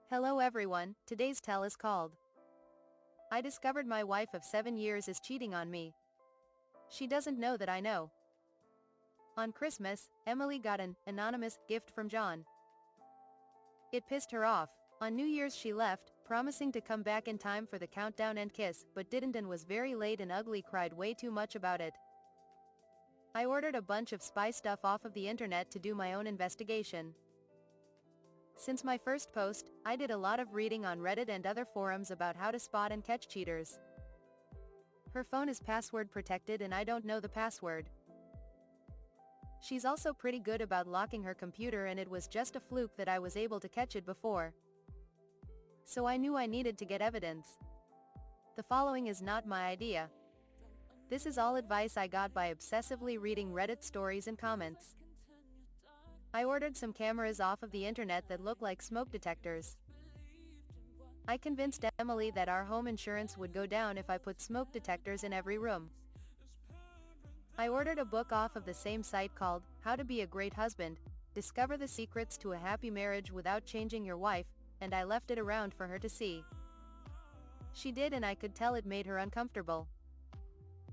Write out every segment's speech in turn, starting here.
Hello everyone, today's tell is called I discovered my wife of 7 years is cheating on me. She doesn't know that I know. On Christmas, Emily got an anonymous gift from John. It pissed her off. On New Year's she left, promising to come back in time for the countdown and kiss, but didn't and was very late and ugly, cried way too much about it. I ordered a bunch of spy stuff off of the internet to do my own investigation. Since my first post, I did a lot of reading on Reddit and other forums about how to spot and catch cheaters. Her phone is password protected and I don't know the password. She's also pretty good about locking her computer, and it was just a fluke that I was able to catch it before. So I knew I needed to get evidence. The following is not my idea. This is all advice I got by obsessively reading Reddit stories and comments. I ordered some cameras off of the internet that look like smoke detectors. I convinced Emily that our home insurance would go down if I put smoke detectors in every room. I ordered a book off of the same site called How to Be a Great Husband, Discover the Secrets to a Happy Marriage Without Changing Your Wife, and I left it around for her to see. She did, and I could tell it made her uncomfortable.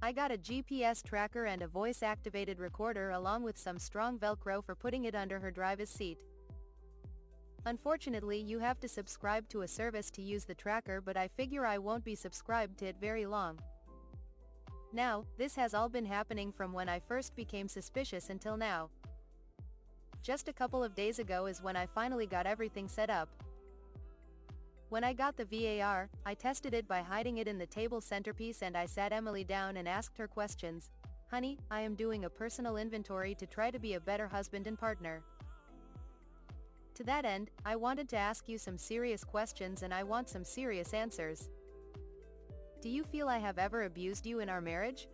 I got a GPS tracker and a voice-activated recorder along with some strong Velcro for putting it under her driver's seat. Unfortunately, you have to subscribe to a service to use the tracker, but I figure I won't be subscribed to it very long. Now, this has all been happening from when I first became suspicious until now. Just a couple of days ago is when I finally got everything set up. When I got the VAR, I tested it by hiding it in the table centerpiece, and I sat Emily down and asked her questions. Honey, I am doing a personal inventory to try to be a better husband and partner. To that end, I wanted to ask you some serious questions and I want some serious answers. Do you feel I have ever abused you in our marriage?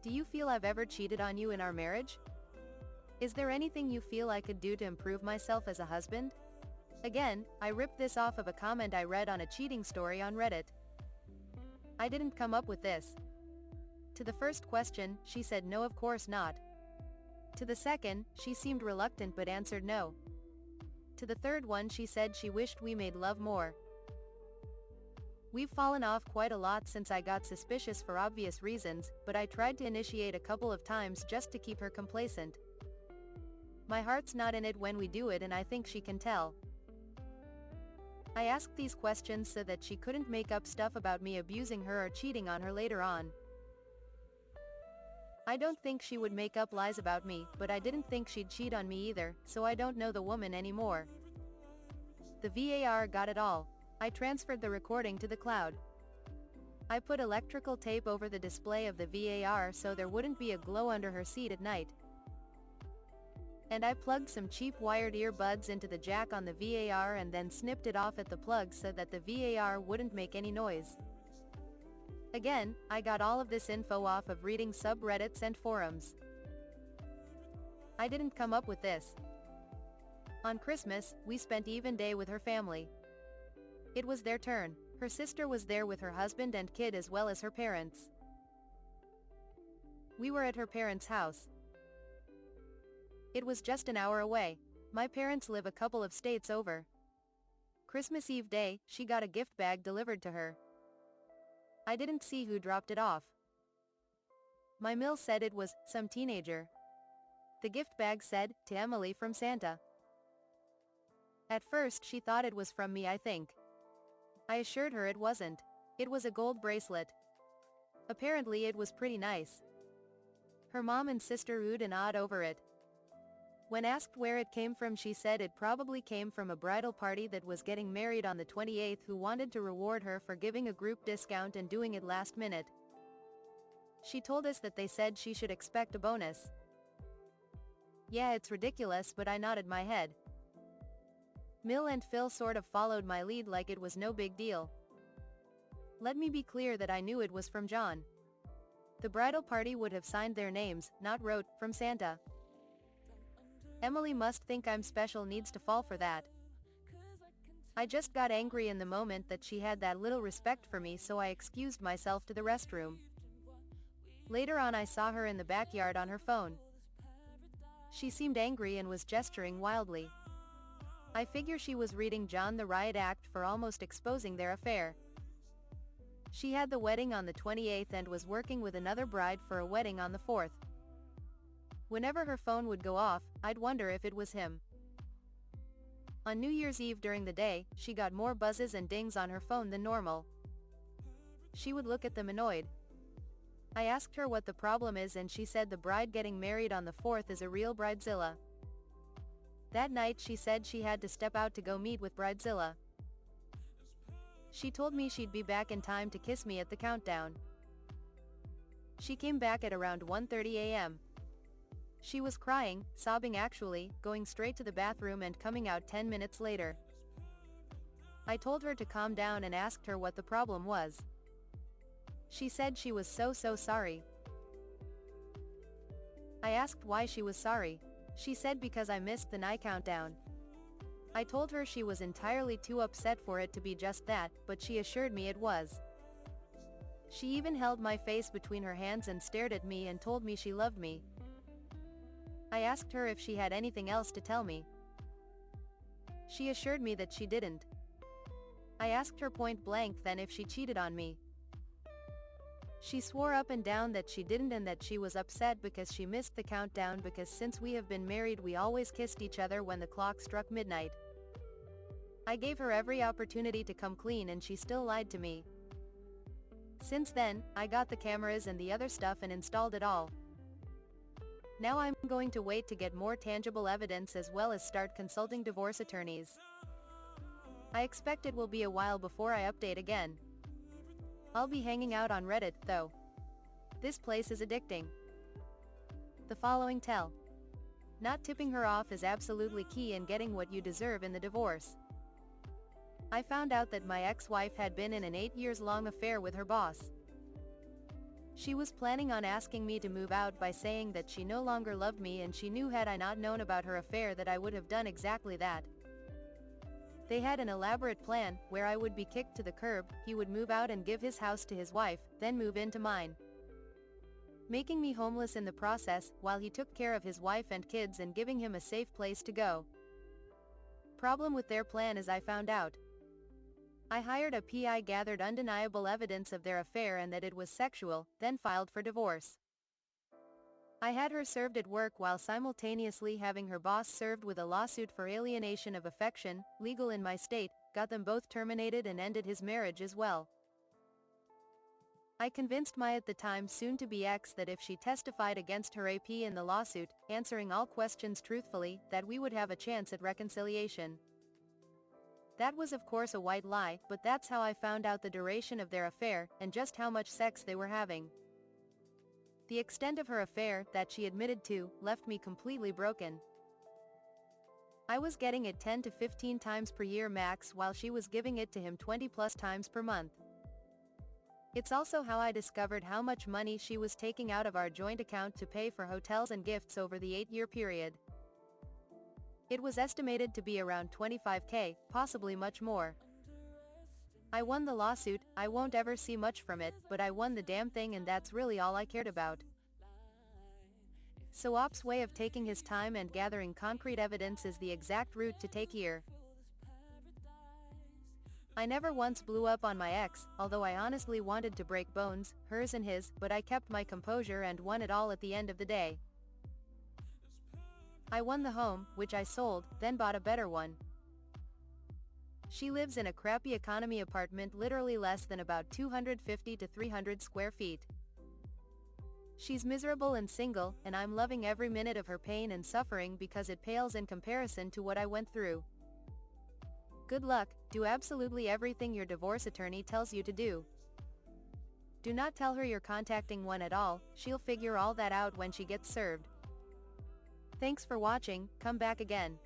Do you feel I've ever cheated on you in our marriage? Is there anything you feel I could do to improve myself as a husband? Again, I ripped this off of a comment I read on a cheating story on Reddit. I didn't come up with this. To the first question, she said no, of course not. To the second, she seemed reluctant but answered no. To the third one, she said she wished we made love more. We've fallen off quite a lot since I got suspicious for obvious reasons, but I tried to initiate a couple of times just to keep her complacent. My heart's not in it when we do it, and I think she can tell. I asked these questions so that she couldn't make up stuff about me abusing her or cheating on her later on. I don't think she would make up lies about me, but I didn't think she'd cheat on me either, so I don't know the woman anymore. The VAR got it all. I transferred the recording to the cloud. I put electrical tape over the display of the VAR so there wouldn't be a glow under her seat at night. And I plugged some cheap wired earbuds into the jack on the VAR and then snipped it off at the plug so that the VAR wouldn't make any noise. Again, I got all of this info off of reading subreddits and forums. I didn't come up with this. On Christmas, we spent even day with her family. It was their turn. Her sister was there with her husband and kid as well as her parents. We were at her parents' house. It was just an hour away. My parents live a couple of states over. Christmas Eve day, she got a gift bag delivered to her. I didn't see who dropped it off. My mail said it was some teenager. The gift bag said, "To Emily from Santa." At first she thought it was from me, I think. I assured her it wasn't. It was a gold bracelet. Apparently it was pretty nice. Her mom and sister oohed and awed over it. When asked where it came from, she said it probably came from a bridal party that was getting married on the 28th who wanted to reward her for giving a group discount and doing it last minute. She told us that they said she should expect a bonus. Yeah, it's ridiculous, but I nodded my head. Mill and Phil sort of followed my lead like it was no big deal. Let me be clear that I knew it was from John. The bridal party would have signed their names, not wrote, "From Santa." Emily must think I'm special needs to fall for that. I just got angry in the moment that she had that little respect for me, so I excused myself to the restroom. Later on I saw her in the backyard on her phone. She seemed angry and was gesturing wildly. I figure she was reading John the Riot Act for almost exposing their affair. She had the wedding on the 28th and was working with another bride for a wedding on the 4th. Whenever her phone would go off, I'd wonder if it was him. On New Year's Eve during the day, she got more buzzes and dings on her phone than normal. She would look at them annoyed. I asked her what the problem is and she said the bride getting married on the 4th is a real bridezilla. That night she said she had to step out to go meet with bridezilla. She told me she'd be back in time to kiss me at the countdown. She came back at around 1:30 a.m. She was crying, sobbing actually, going straight to the bathroom and coming out 10 minutes later. I told her to calm down and asked her what the problem was. She said she was so sorry. I asked why she was sorry. She said because I missed the night countdown. I told her she was entirely too upset for it to be just that, but she assured me it was. She even held my face between her hands and stared at me and told me she loved me. I asked her if she had anything else to tell me. She assured me that she didn't. I asked her point blank then if she cheated on me. She swore up and down that she didn't and that she was upset because she missed the countdown because since we have been married we always kissed each other when the clock struck midnight. I gave her every opportunity to come clean and she still lied to me. Since then, I got the cameras and the other stuff and installed it all. Now I'm going to wait to get more tangible evidence as well as start consulting divorce attorneys. I expect it will be a while before I update again. I'll be hanging out on Reddit, though. This place is addicting. The following tell. Not tipping her off is absolutely key in getting what you deserve in the divorce. I found out that my ex-wife had been in an 8-year-long affair with her boss. She was planning on asking me to move out by saying that she no longer loved me and she knew had I not known about her affair that I would have done exactly that. They had an elaborate plan, where I would be kicked to the curb, he would move out and give his house to his wife, then move into mine. Making me homeless in the process, while he took care of his wife and kids and giving him a safe place to go. Problem with their plan is I found out. I hired a PI, gathered undeniable evidence of their affair and that it was sexual, then filed for divorce. I had her served at work while simultaneously having her boss served with a lawsuit for alienation of affection, legal in my state, got them both terminated and ended his marriage as well. I convinced my at the time soon-to-be ex that if she testified against her AP in the lawsuit, answering all questions truthfully, that we would have a chance at reconciliation. That was of course a white lie, but that's how I found out the duration of their affair, and just how much sex they were having. The extent of her affair, that she admitted to, left me completely broken. I was getting it 10 to 15 times per year max while she was giving it to him 20 plus times per month. It's also how I discovered how much money she was taking out of our joint account to pay for hotels and gifts over the 8-year period. It was estimated to be around $25,000, possibly much more. I won the lawsuit. I won't ever see much from it, but I won the damn thing and that's really all I cared about. So Op's way of taking his time and gathering concrete evidence is the exact route to take here. I never once blew up on my ex, although I honestly wanted to break bones, hers and his, but I kept my composure and won it all at the end of the day. I won the home, which I sold, then bought a better one. She lives in a crappy economy apartment literally less than about 250 to 300 square feet. She's miserable and single, and I'm loving every minute of her pain and suffering because it pales in comparison to what I went through. Good luck, do absolutely everything your divorce attorney tells you to do. Do not tell her you're contacting one at all, she'll figure all that out when she gets served. Thanks for watching, come back again.